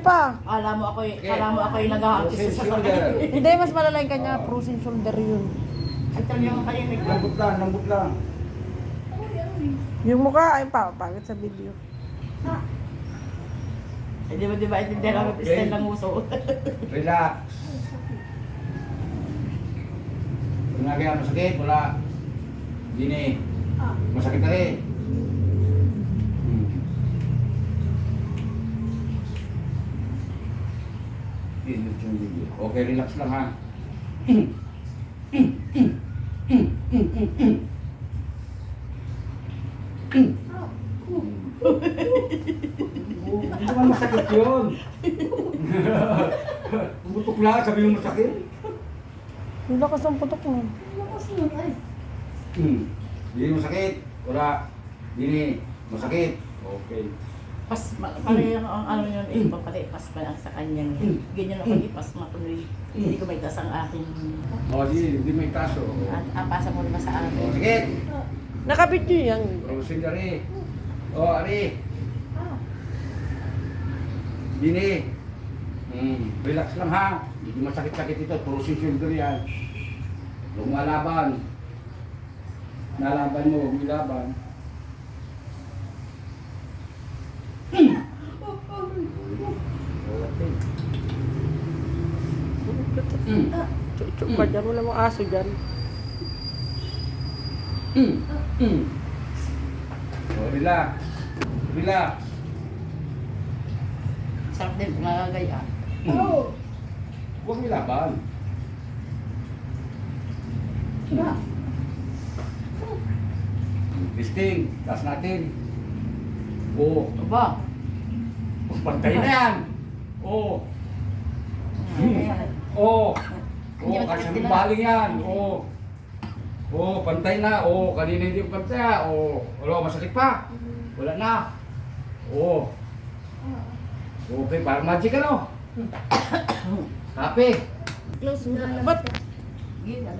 pa. Kala mo ako yung nag-a-artist sa sakit. Hindi, mas malala yung kanya. Frozen shoulder yun. At yung kayo Lambot lang, lambot lang. Yung mukha, ay pa, pangit sa video. Di ba intindihan namin style ng uso? Relax. Kung nagaya masakit, wala. Dini. Masakit na rin. Init yung video. Okay, relax lang ha. Hindi naman masakit yun. Putok lang, sabi mo masakit. Yung lakas ng putok mo. Hindi masakit. Wala. Hindi masakit. Okay. Pareho ang ano yun, iba pala ipas pa lang sa kanyang. Ganyan ako ipas matuloy. Hindi ko may tas ang aking. O, hindi may kaso. At apasa mo naman sa O, akin. sige. Nakabit nyo yan. O, sige, Ari. O, Ari. Dini. Relax lang ha. Hindi masakit-sakit ito. Frozen shoulder yan. Huwag mo alaban. Nalaban mo, huwag mo ilaban. Chup ka dyan. Wala mong aso dyan. O, relax. Relax. Sarap din, nagagaya. Huwag mo ilaban. Listing, taas natin. Oo. Aba, Pantay na yan. Oo. Oo. Oo, kasi may baling yan. Oo. Oo, pantay na. Oo, kanina hindi pantay. Oo. Wala, masakit pa. Wala na. Oo. Okay, parang magic ano? Happy. Ba't gila.